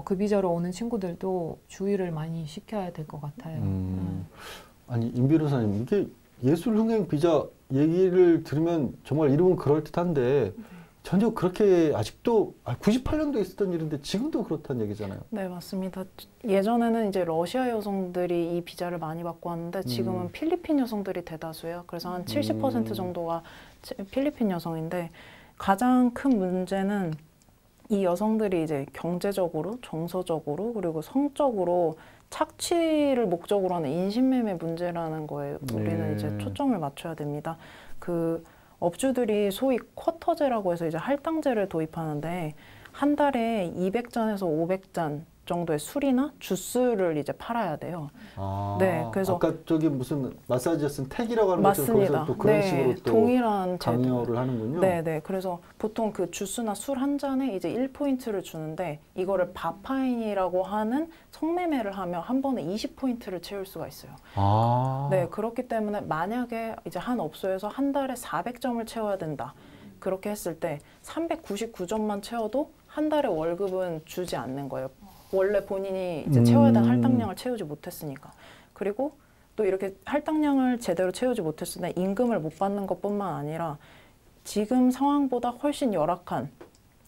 그 비자로 오는 친구들도 주의를 많이 시켜야 될 것 같아요. 아니, 임 변호사님, 이게 예술흥행 비자 얘기를 들으면 정말 이름은 그럴듯한데 전혀 그렇게 아직도 98년도에 있었던 일인데 지금도 그렇다는 얘기잖아요. 네, 맞습니다. 예전에는 이제 러시아 여성들이 이 비자를 많이 받고 왔는데 지금은 필리핀 여성들이 대다수예요. 그래서 한 70% 정도가 필리핀 여성인데 가장 큰 문제는 이 여성들이 이제 경제적으로, 정서적으로 그리고 성적으로 착취를 목적으로 하는 인신매매 문제라는 거에 우리는 이제 초점을 맞춰야 됩니다. 그 업주들이 소위 쿼터제라고 해서 이제 할당제를 도입하는데 한 달에 200잔에서 500잔 정도의 술이나 주스를 이제 팔아야 돼요. 네, 그래서 아까 저기 무슨 마사지에 쓴 택이라고 하는 것처럼 맞습니다. 거기서 또 그런 네, 식으로 또 동일한 강요를 하는군요. 네, 네. 그래서 보통 그 주스나 술 한 잔에 이제 1포인트를 주는데 이거를 바파인이라고 하는 성매매를 하면 한 번에 20포인트를 채울 수가 있어요. 네, 그렇기 때문에 만약에 이제 한 업소에서 한 달에 400점을 채워야 된다. 그렇게 했을 때 399점만 채워도 한 달에 월급은 주지 않는 거예요. 원래 본인이 이제 채워야 되는 할당량을 채우지 못했으니까. 그리고 또 이렇게 할당량을 제대로 채우지 못했을 때 임금을 못 받는 것뿐만 아니라 지금 상황보다 훨씬 열악한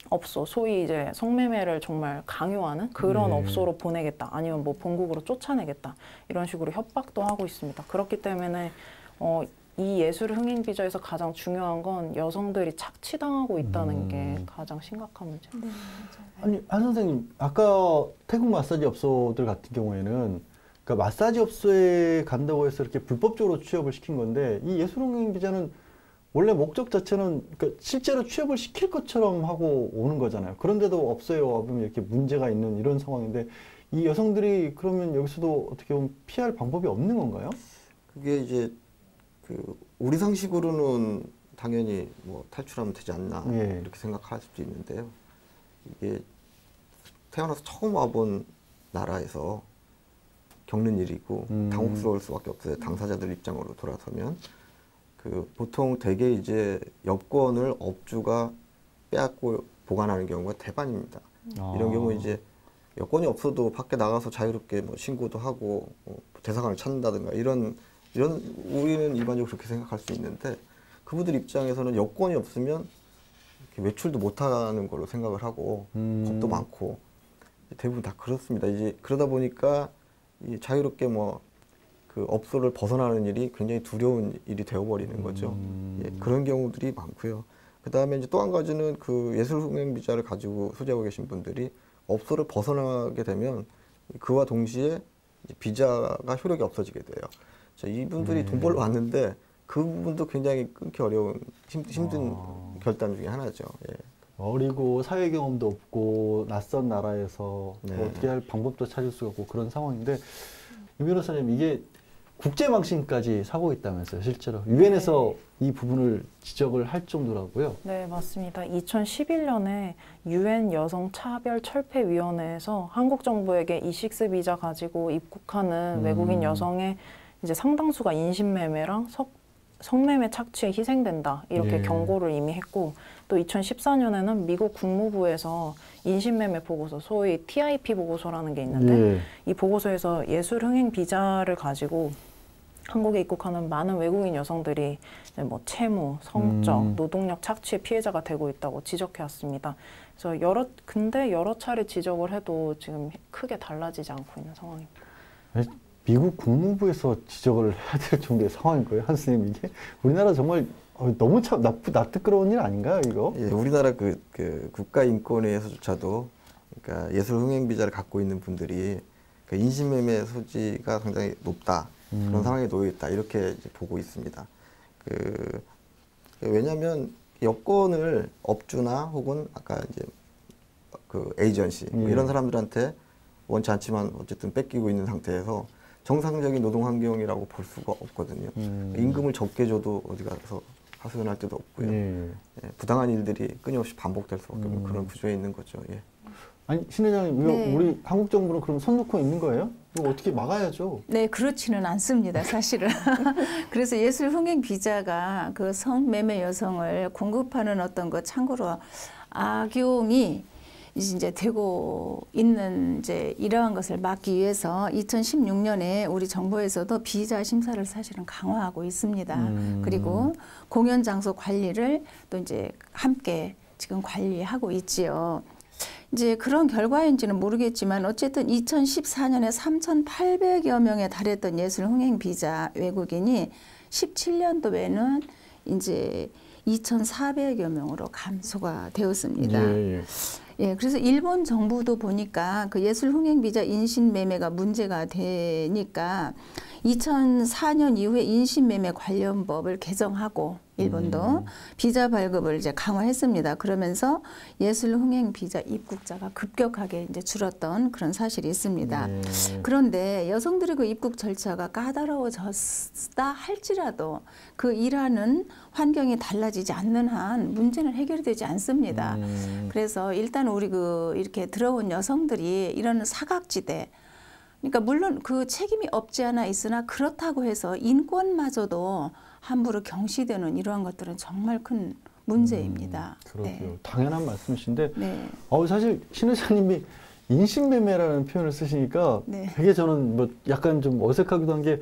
업소, 소위 이제 성매매를 정말 강요하는 그런 업소로 보내겠다. 아니면 뭐 본국으로 쫓아내겠다. 이런 식으로 협박도 하고 있습니다. 그렇기 때문에 이 예술 흥행 비자에서 가장 중요한 건 여성들이 착취당하고 있다는 게 가장 심각한 문제입니다. 네, 아니, 한 선생님, 아까 태국 마사지 업소들 같은 경우에는 그러니까 마사지 업소에 간다고 해서 이렇게 불법적으로 취업을 시킨 건데 이 예술흥행 비자는 원래 목적 자체는 그러니까 실제로 취업을 시킬 것처럼 하고 오는 거잖아요. 그런데도 업소에 와보면 이렇게 문제가 있는 이런 상황인데 이 여성들이 그러면 여기서도 어떻게 보면 피할 방법이 없는 건가요? 그게 이제 우리 상식으로는 당연히 뭐 탈출하면 되지 않나 이렇게 생각할 수도 있는데요. 이게 태어나서 처음 와본 나라에서 겪는 일이고 당혹스러울 수밖에 없어요. 당사자들 입장으로 돌아서면 보통 대개 이제 여권을 업주가 빼앗고 보관하는 경우가 대반입니다. 이런 경우 이제 여건이 없어도 밖에 나가서 자유롭게 뭐 신고도 하고 대상을 찾는다든가 이런 우리는 일반적으로 그렇게 생각할 수 있는데 그분들 입장에서는 여건이 없으면 이렇게 외출도 못하는 걸로 생각을 하고 겁도 많고 대부분 다 그렇습니다. 이제 그러다 보니까 이 자유롭게 뭐 그 업소를 벗어나는 일이 굉장히 두려운 일이 되어버리는 거죠. 예, 그런 경우들이 많고요. 그 다음에 이제 또 한 가지는 그 예술흥행 비자를 가지고 소지하고 계신 분들이 업소를 벗어나게 되면 그와 동시에 이제 비자가 효력이 없어지게 돼요. 자, 이분들이 돈 벌러 왔는데 그 부분도 굉장히 끊기 어려운 힘든 결단 중에 하나죠. 예. 어리고 사회 경험도 없고 낯선 나라에서 네. 어떻게 할 방법도 찾을 수가 없고 그런 상황인데 유 변호사님 이게 국제망신까지 사고 있다면서요, 실제로. 유엔에서 이 부분을 지적을 할 정도라고요? 네, 맞습니다. 2011년에 유엔 여성차별철폐위원회에서 한국 정부에게 E6 비자 가지고 입국하는 외국인 여성의 이제 상당수가 인신매매랑 성매매 착취에 희생된다 이렇게 경고를 이미 했고 또 2014년에는 미국 국무부에서 인신매매 보고서 소위 TIP 보고서라는 게 있는데 이 보고서에서 예술흥행 비자를 가지고 한국에 입국하는 많은 외국인 여성들이 뭐 채무, 성적, 노동력 착취의 피해자가 되고 있다고 지적해왔습니다. 그래서 근데 여러 차례 지적을 해도 지금 크게 달라지지 않고 있는 상황입니다. 미국 국무부에서 지적을 해야 될 정도의 상황인 거예요, 한 선생님 이게? 우리나라 정말 너무 참 낯뜨거운 일 아닌가요, 이거? 예, 우리나라 그 국가인권위에서조차도 그러니까 예술흥행 비자를 갖고 있는 분들이 그 인신매매 소지가 상당히 높다. 그런 상황에 놓여 있다 이렇게 이제 보고 있습니다. 왜냐하면 여건을 업주나 혹은 아까 이제 그 에이전시 이런 사람들한테 원치 않지만 어쨌든 뺏기고 있는 상태에서 정상적인 노동 환경이라고 볼 수가 없거든요. 임금을 적게 줘도 어디 가서 하소연할 데도 없고요. 예, 부당한 일들이 끊임없이 반복될 수밖에 없는 그런 구조에 있는 거죠. 예. 아니 신 회장님, 이거 우리 한국 정부는 그럼 손 놓고 있는 거예요? 이거 어떻게 막아야죠? 네, 그렇지는 않습니다, 사실은. 그래서 예술흥행 비자가 그 성매매 여성을 공급하는 어떤 거 참고로 악용이 이제 되고 있는 이제 이러한 것을 막기 위해서 2016년에 우리 정부에서도 비자 심사를 사실은 강화하고 있습니다. 그리고 공연 장소 관리를 또 이제 함께 지금 관리하고 있지요. 이제 그런 결과인지는 모르겠지만 어쨌든 2014년에 3,800여 명에 달했던 예술흥행 비자 외국인이 17년도에는 이제 2,400여 명으로 감소가 되었습니다. 예, 그래서 일본 정부도 보니까 그 예술흥행 비자 인신매매가 문제가 되니까 2004년 이후에 인신매매 관련 법을 개정하고 일본도 비자 발급을 이제 강화했습니다. 그러면서 예술흥행 비자 입국자가 급격하게 이제 줄었던 그런 사실이 있습니다. 그런데 여성들의 그 입국 절차가 까다로워졌다 할지라도 그 일하는 환경이 달라지지 않는 한 문제는 해결되지 않습니다. 그래서 일단 우리 이렇게 들어온 여성들이 이런 사각지대, 그러니까 물론 그 책임이 없지 않아 있으나 그렇다고 해서 인권마저도 함부로 경시되는 이러한 것들은 정말 큰 문제입니다. 그렇고요. 네. 당연한 말씀이신데 네. 사실 신 회장님이 인신매매라는 표현을 쓰시니까 되게 저는 뭐 약간 좀 어색하기도 한 게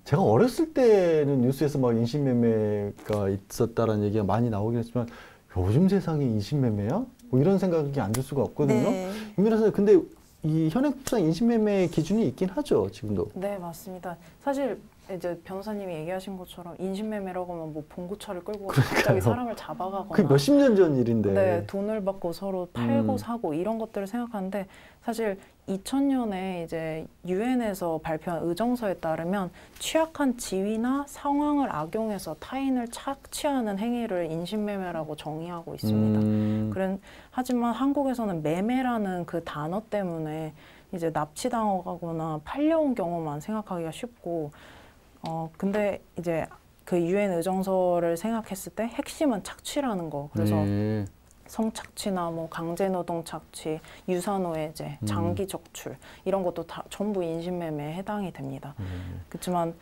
제가 어렸을 때는 뉴스에서 막 인신매매가 있었다라는 얘기가 많이 나오긴 했지만 요즘 세상에 인신매매야? 뭐 이런 생각이 안 들 수가 없거든요. 유 변호사님, 근데 이 현행법상 인신매매 기준이 있긴 하죠, 지금도. 네, 맞습니다. 사실 이제 변호사님이 얘기하신 것처럼 인신매매라고 하면 뭐 봉고차를 끌고 갑자기 사람을 잡아가거나 그게 몇십 년 전 일인데. 네, 돈을 받고 서로 팔고 사고 이런 것들을 생각하는데 사실 2000년에 이제 유엔에서 발표한 의정서에 따르면 취약한 지위나 상황을 악용해서 타인을 착취하는 행위를 인신매매라고 정의하고 있습니다. 하지만 한국에서는 매매라는 그 단어 때문에 이제 납치당하거나 팔려온 경우만 생각하기가 쉽고 근데 이제 그 유엔 의정서를 생각했을 때 핵심은 착취라는 거. 그래서 성착취나 뭐 강제노동 착취, 유산호해제, 장기 적출 이런 것도 다 전부 인신매매에 해당이 됩니다. 그렇지만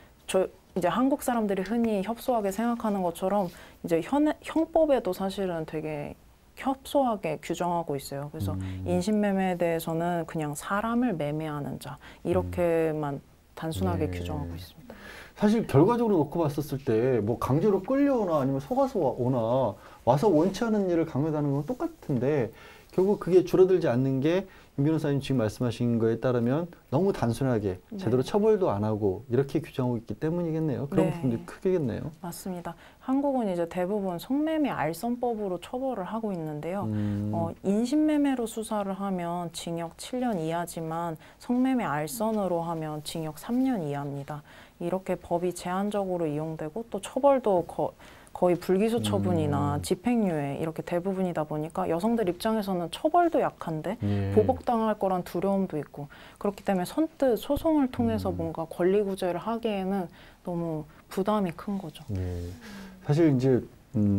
이제 한국 사람들이 흔히 협소하게 생각하는 것처럼 이제 형법에도 사실은 되게 협소하게 규정하고 있어요. 그래서 인신매매에 대해서는 그냥 사람을 매매하는 자 이렇게만 단순하게 네. 규정하고 있습니다. 사실 결과적으로 놓고 봤었을 때 뭐 강제로 끌려오나 아니면 속아서 오나 와서 원치 않은 일을 강요하는 건 똑같은데 결국 그게 줄어들지 않는 게 임 변호사님 지금 말씀하신 거에 따르면 너무 단순하게 네. 제대로 처벌도 안 하고 이렇게 규정하고 있기 때문이겠네요. 그런 네. 부분들이 크겠네요. 맞습니다. 한국은 이제 대부분 성매매 알선법으로 처벌을 하고 있는데요. 인신매매로 수사를 하면 징역 7년 이하지만 성매매 알선으로 하면 징역 3년 이하입니다. 이렇게 법이 제한적으로 이용되고 또 처벌도 거의 불기소 처분이나 집행유예 이렇게 대부분이다 보니까 여성들 입장에서는 처벌도 약한데 예. 보복당할 거란 두려움도 있고 그렇기 때문에 선뜻 소송을 통해서 뭔가 권리구제를 하기에는 너무 부담이 큰 거죠. 예. 사실 이제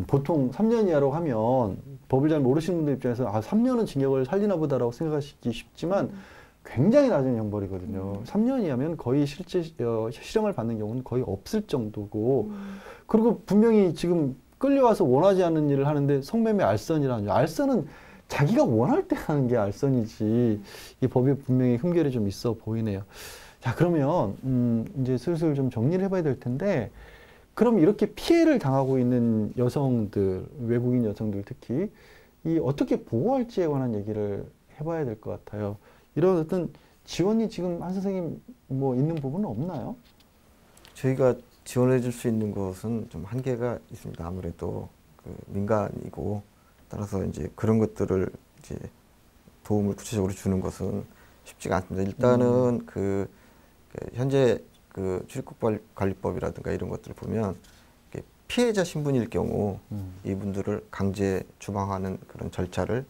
보통 3년 이하로 하면 법을 잘 모르시는 분들 입장에서 3년은 징역을 살리나 보다라고 생각하시기 쉽지만 굉장히 낮은 형벌이거든요. 3년 이하면 거의 실제 실형을 받는 경우는 거의 없을 정도고 그리고 분명히 지금 끌려와서 원하지 않는 일을 하는데 성매매 알선이라는 알선은 자기가 원할 때 하는 게 알선이지 이 법에 분명히 흠결이 좀 있어 보이네요. 자, 그러면 이제 슬슬 좀 정리를 해봐야 될 텐데 그럼 이렇게 피해를 당하고 있는 여성들, 외국인 여성들 특히 이 어떻게 보호할지에 관한 얘기를 해봐야 될 것 같아요. 이런 어떤 지원이 지금 한 선생님 뭐 있는 부분은 없나요? 저희가 지원해 줄 수 있는 것은 좀 한계가 있습니다. 아무래도 그 민간이고 따라서 이제 그런 것들을 이제 도움을 구체적으로 주는 것은 쉽지가 않습니다. 일단은 그 현재 그 출입국관리법이라든가 이런 것들을 보면 피해자 신분일 경우 이분들을 강제 추방하는 그런 절차를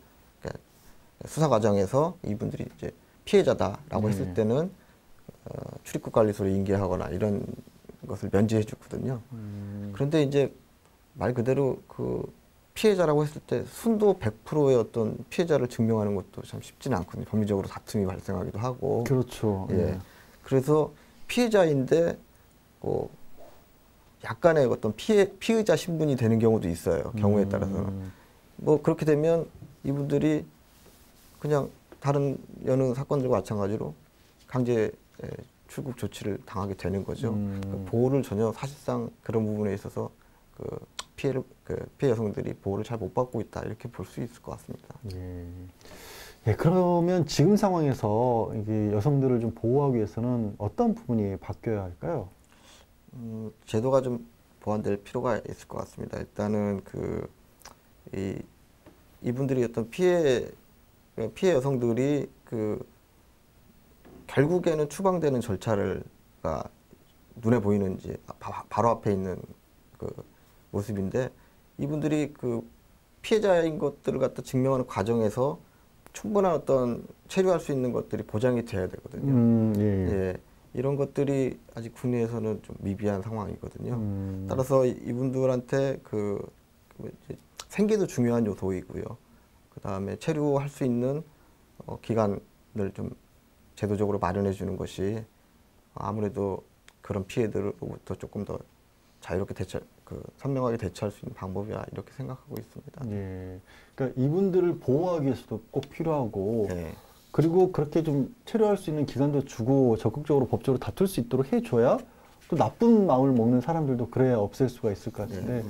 수사 과정에서 이분들이 이제 피해자다라고 했을 때는 출입국관리소로 인계하거나 이런 것을 면제해 주거든요. 그런데 이제 말 그대로 그 피해자라고 했을 때 순도 100%의 어떤 피해자를 증명하는 것도 참 쉽지는 않거든요. 법리적으로 다툼이 발생하기도 하고. 그렇죠. 예. 그래서 피해자인데 뭐 약간의 어떤 피의자 신분이 되는 경우도 있어요. 경우에 따라서는. 뭐 그렇게 되면 이분들이 그냥 다른 여느 사건들과 마찬가지로 강제 출국 조치를 당하게 되는 거죠. 보호를 전혀 사실상 그런 부분에 있어서 그 피해 여성들이 보호를 잘 못 받고 있다 이렇게 볼 수 있을 것 같습니다. 예. 예, 그러면 지금 상황에서 이게 여성들을 좀 보호하기 위해서는 어떤 부분이 바뀌어야 할까요? 제도가 좀 보완될 필요가 있을 것 같습니다. 일단은 이분들이 어떤 피해 여성들이 결국에는 추방되는 절차를 눈에 보이는 이제 바로 앞에 있는 그 모습인데 이분들이 그 피해자인 것들을 갖다 증명하는 과정에서 충분한 어떤 체류할 수 있는 것들이 보장이 돼야 되거든요. 예. 이런 것들이 아직 국내에서는 좀 미비한 상황이거든요. 따라서 이분들한테 생계도 중요한 요소이고요. 그 다음에 체류할 수 있는 기간을 좀 제도적으로 마련해 주는 것이 아무래도 그런 피해들로부터 조금 더 자유롭게 선명하게 대처할 수 있는 방법이야 이렇게 생각하고 있습니다. 예. 그러니까 이분들을 보호하기 위해서도 꼭 필요하고 네. 그리고 그렇게 좀 체류할 수 있는 기간도 주고 적극적으로 법적으로 다툴 수 있도록 해줘야 또 나쁜 마음을 먹는 사람들도 그래야 없앨 수가 있을 것 같은데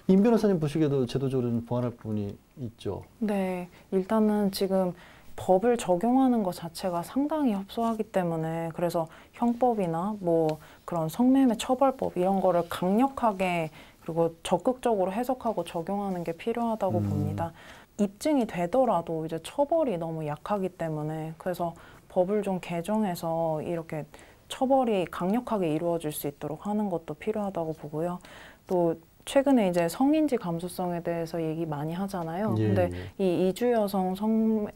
임 변호사님 보시기에도 제도적으로 좀 보완할 부분이 있죠? 네, 일단은 지금 법을 적용하는 것 자체가 상당히 협소하기 때문에 그래서 형법이나 뭐 그런 성매매 처벌법 이런 거를 강력하게 그리고 적극적으로 해석하고 적용하는 게 필요하다고 봅니다. 입증이 되더라도 이제 처벌이 너무 약하기 때문에 그래서 법을 좀 개정해서 이렇게 처벌이 강력하게 이루어질 수 있도록 하는 것도 필요하다고 보고요. 또 최근에 이제 성인지 감수성에 대해서 얘기 많이 하잖아요. 예, 근데 이 이주 여성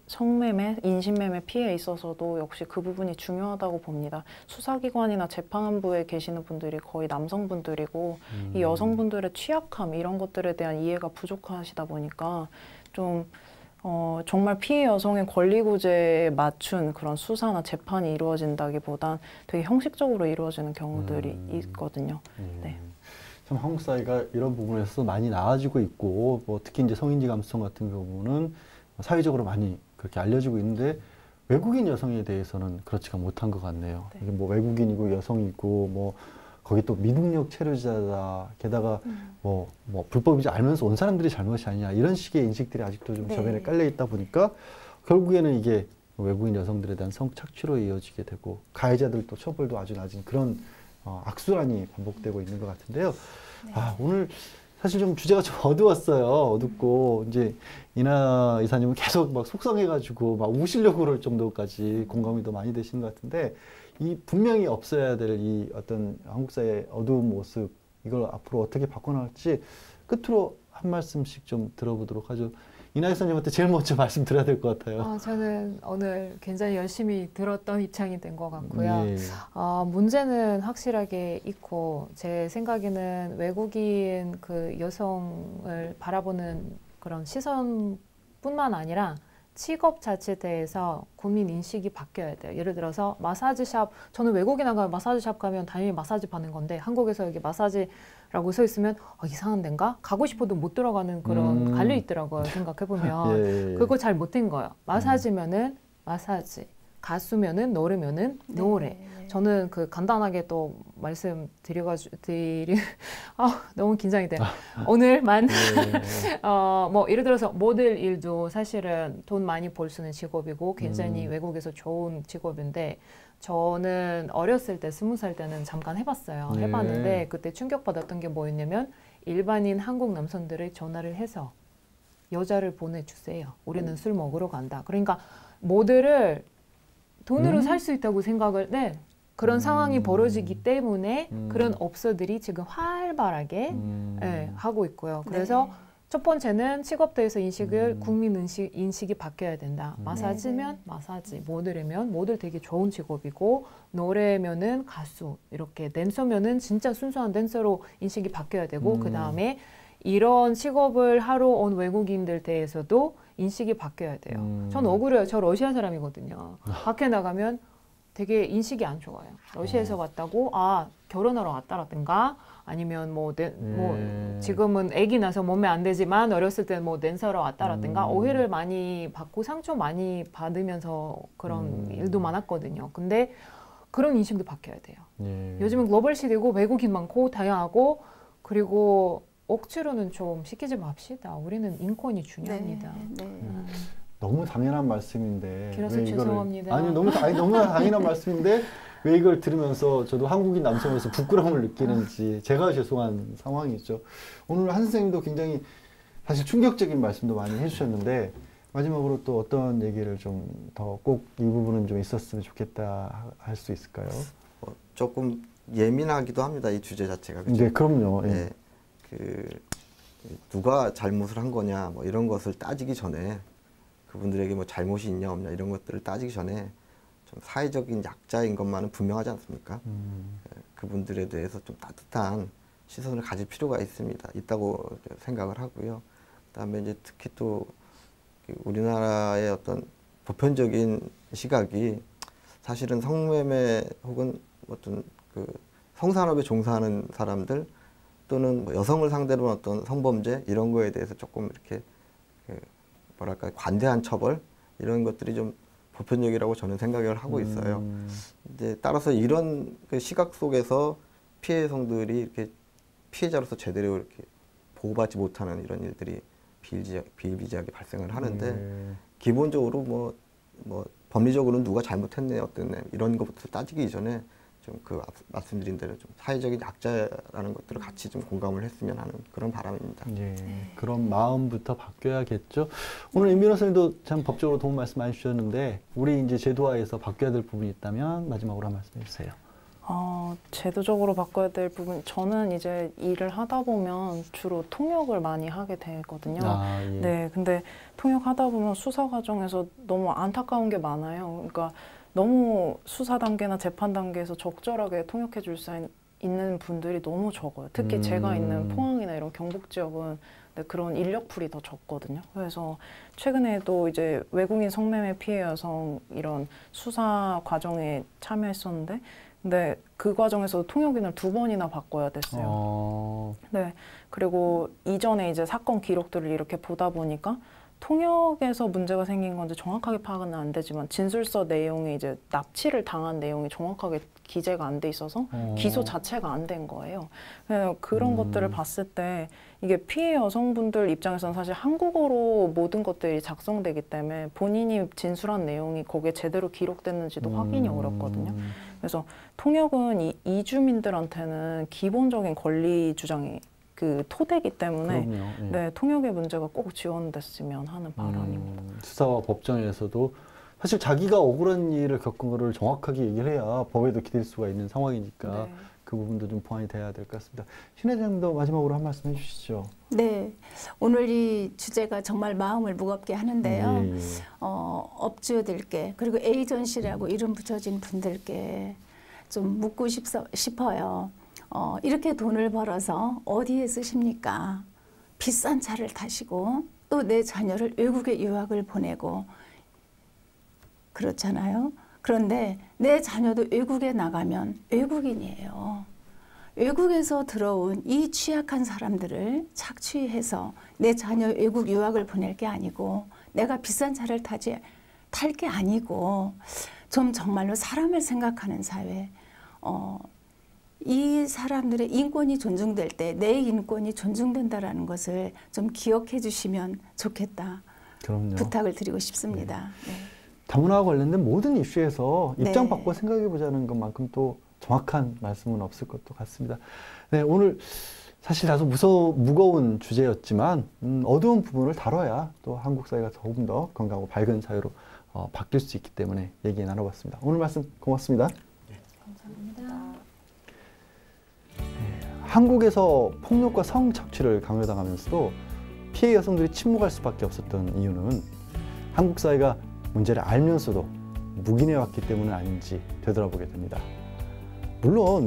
성매매, 인신매매 피해에 있어서도 역시 그 부분이 중요하다고 봅니다. 수사기관이나 재판부에 계시는 분들이 거의 남성분들이고 이 여성분들의 취약함 이런 것들에 대한 이해가 부족하시다 보니까 좀 정말 피해 여성의 권리구제에 맞춘 그런 수사나 재판이 이루어진다기보단 되게 형식적으로 이루어지는 경우들이 있거든요. 네. 참 한국 사회가 이런 부분에서 많이 나아지고 있고, 뭐 특히 이제 성인지 감수성 같은 경우는 사회적으로 많이 그렇게 알려지고 있는데, 외국인 여성에 대해서는 그렇지가 못한 것 같네요. 네. 이게 뭐 외국인이고 여성이고 뭐 거기 또 미능력 체류자다. 게다가 뭐 불법이지 알면서 온 사람들이 잘못이 아니냐 이런 식의 인식들이 아직도 좀 네. 저변에 깔려 있다 보니까 결국에는 이게 외국인 여성들에 대한 성착취로 이어지게 되고 가해자들도 처벌도 아주 낮은 그런 악순환이 반복되고 있는 것 같은데요. 네. 아, 오늘 사실 좀 주제가 좀 어두웠어요. 어둡고 이제 이나 이사님은 계속 막 속상해가지고 막 우시려고 그럴 정도까지 공감이 더 많이 되시는 것 같은데, 이 분명히 없어야 될 이 어떤 한국 사회의 어두운 모습, 이걸 앞으로 어떻게 바꿔나갈지 끝으로 한 말씀씩 좀 들어보도록 하죠. 이나 이사님한테 제일 먼저 말씀드려야 될 것 같아요. 저는 오늘 굉장히 열심히 들었던 입장이 된 것 같고요. 예. 문제는 확실하게 있고, 제 생각에는 외국인 그 여성을 바라보는 그런 시선뿐만 아니라 직업 자체에 대해서 국민 인식이 바뀌어야 돼요. 예를 들어서 마사지샵, 저는 외국에 나가면 마사지샵 가면 당연히 마사지 받는 건데, 한국에서 여기 마사지라고 써 있으면 이상한 데인가? 가고 싶어도 못 들어가는 그런 갈려 있더라고요. 생각해보면. 예. 그거 잘 못된 거예요. 마사지면은 마사지, 가수면은 노래면은 노래. 네. 저는 그 간단하게 또 너무 긴장이 돼요. 오늘만 뭐 예를 들어서 모델 일도 사실은 돈 많이 벌 수 있는 직업이고 굉장히 외국에서 좋은 직업인데, 저는 어렸을 때 20살 때는 잠깐 해봤어요. 네. 해봤는데 그때 충격받았던 게 뭐였냐면, 일반인 한국 남성들이 전화를 해서 여자를 보내주세요. 우리는 술 먹으러 간다. 그러니까 모델을 돈으로 살 수 있다고 생각을, 그런 상황이 벌어지기 때문에 그런 업소들이 지금 활발하게 하고 있고요. 그래서 네. 첫 번째는 직업대에서 국민 인식이 바뀌어야 된다. 마사지면 네. 마사지, 모델이면 모델 되게 좋은 직업이고, 노래면은 가수, 이렇게 댄서면은 진짜 순수한 댄서로 인식이 바뀌어야 되고, 그 다음에 이런 직업을 하러 온 외국인들 대해서도 인식이 바뀌어야 돼요. 전 억울해요. 저 러시아 사람이거든요. 밖에 나가면 되게 인식이 안 좋아요. 러시아에서 왔다고, 결혼하러 왔다라든가, 아니면 뭐 지금은 아기 나서 몸에 안 되지만 어렸을 때 뭐 댄서로 왔다라든가, 오해를 많이 받고 상처 많이 받으면서 그런 일도 많았거든요. 근데 그런 인식도 바뀌어야 돼요. 요즘은 글로벌 시대고 외국인 많고 다양하고, 그리고 억지로는 좀 시키지 맙시다. 우리는 인권이 중요합니다. 네. 너무 당연한 말씀인데 길어서 죄송합니다. 아니 너무 당연한 말씀인데 왜 이걸 들으면서 저도 한국인 남성으로서 부끄러움을 느끼는지 제가 죄송한 상황이죠. 오늘 한 선생님도 굉장히 사실 충격적인 말씀도 많이 해주셨는데, 마지막으로 또 어떤 얘기를 좀 더 꼭 이 부분은 좀 있었으면 좋겠다 할 수 있을까요? 조금 예민하기도 합니다. 이 주제 자체가. 그렇죠? 네, 그럼요. 예. 네, 누가 잘못을 한 거냐, 뭐 이런 것을 따지기 전에, 그분들에게 뭐 잘못이 있냐 없냐 이런 것들을 따지기 전에 좀 사회적인 약자인 것만은 분명하지 않습니까? 그분들에 대해서 좀 따뜻한 시선을 가질 필요가 있다고 생각을 하고요. 그다음에 이제 특히 또 우리나라의 어떤 보편적인 시각이 사실은 성매매 혹은 어떤 그 성산업에 종사하는 사람들, 또는 뭐 여성을 상대로 어떤 성범죄 이런 거에 대해서 조금 이렇게 뭐랄까 관대한 처벌 이런 것들이 좀 보편적이라고 저는 생각을 하고 있어요. 이제 따라서 이런 그 시각 속에서 피해 여성들이 이렇게 피해자로서 제대로 이렇게 보호받지 못하는 이런 일들이 비일비재하게 발생을 하는데, 기본적으로 뭐 법리적으로는 누가 잘못했네 어땠네 이런 것부터 따지기 이전에 좀 그 말씀드린 대로 좀 사회적인 약자라는 것들을 같이 좀 공감을 했으면 하는 그런 바람입니다. 예, 그런 마음부터 바뀌어야겠죠. 오늘 임 변호사님도 참 법적으로 도움 말씀 많이 주셨는데, 우리 이제 제도화에서 바뀌어야 될 부분이 있다면 마지막으로 한 말씀해 주세요. 제도적으로 바꿔야 될 부분, 저는 이제 일을 하다 보면 주로 통역을 많이 하게 되거든요. 예. 네, 근데 통역하다 보면 수사 과정에서 너무 안타까운 게 많아요. 그러니까 너무 수사 단계나 재판 단계에서 적절하게 통역해 줄 수 있는 분들이 너무 적어요. 특히 제가 있는 포항이나 이런 경북 지역은 그런 인력풀이 더 적거든요. 그래서 최근에도 이제 외국인 성매매 피해 여성 이런 수사 과정에 참여했었는데, 근데 그 과정에서 통역인을 2번이나 바꿔야 됐어요. 네. 그리고 이전에 이제 사건 기록들을 이렇게 보다 보니까 통역에서 문제가 생긴 건지 정확하게 파악은 안 되지만 진술서 내용이 이제 납치를 당한 내용이 정확하게 기재가 안 돼 있어서 기소 자체가 안 된 거예요. 그런 것들을 봤을 때 이게 피해 여성분들 입장에서는 사실 한국어로 모든 것들이 작성되기 때문에 본인이 진술한 내용이 거기에 제대로 기록됐는지도 확인이 어렵거든요. 그래서 통역은 이주민들한테는 기본적인 권리 주장이 그 토대이기 때문에 네, 통역의 문제가 꼭 지원됐으면 하는 바람입니다. 수사와 법정에서도 사실 자기가 억울한 일을 겪은 거를 정확하게 얘기를 해야 법에도 기댈 수가 있는 상황이니까 네. 그 부분도 좀 보완이 돼야 될 것 같습니다. 신 회장님도 마지막으로 한 말씀 해주시죠. 네, 오늘 이 주제가 정말 마음을 무겁게 하는데요. 업주들께 그리고 에이전시라고 이름 붙여진 분들께 좀 묻고 싶어요. 이렇게 돈을 벌어서 어디에 쓰십니까? 비싼 차를 타시고 또 내 자녀를 외국에 유학을 보내고 그렇잖아요. 그런데 내 자녀도 외국에 나가면 외국인이에요. 외국에서 들어온 이 취약한 사람들을 착취해서 내 자녀 외국 유학을 보낼 게 아니고 내가 비싼 차를 탈 게 아니고 좀 정말로 사람을 생각하는 사회, 이 사람들의 인권이 존중될 때 내 인권이 존중된다라는 것을 좀 기억해 주시면 좋겠다. 그럼요. 부탁을 드리고 싶습니다. 네. 다문화와 관련된 모든 이슈에서 입장 네. 바꿔 생각해 보자는 것만큼 또 정확한 말씀은 없을 것도 같습니다. 네, 오늘 사실 다소 무거운 주제였지만 어두운 부분을 다뤄야 또 한국 사회가 조금 더 건강하고 밝은 사회로 바뀔 수 있기 때문에 얘기 나눠봤습니다. 오늘 말씀 고맙습니다. 감사합니다. 한국에서 폭력과 성착취를 강요당하면서도 피해 여성들이 침묵할 수밖에 없었던 이유는 한국 사회가 문제를 알면서도 묵인해왔기 때문은 아닌지 되돌아보게 됩니다. 물론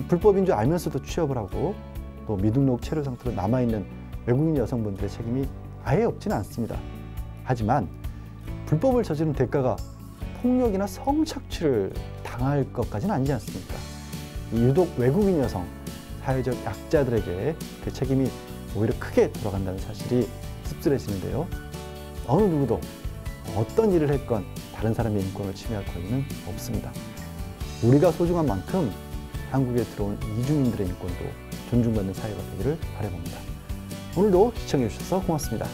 불법인 줄 알면서도 취업을 하고 또 미등록 체류 상태로 남아있는 외국인 여성분들의 책임이 아예 없지는 않습니다. 하지만 불법을 저지른 대가가 폭력이나 성착취를 당할 것까지는 아니지 않습니까? 유독 외국인 여성, 사회적 약자들에게 그 책임이 오히려 크게 돌아간다는 사실이 씁쓸해지는데요. 어느 누구도 어떤 일을 했건 다른 사람의 인권을 침해할 권리는 없습니다. 우리가 소중한 만큼 한국에 들어온 이주민들의 인권도 존중받는 사회가 되기를 바라봅니다. 오늘도 시청해 주셔서 고맙습니다.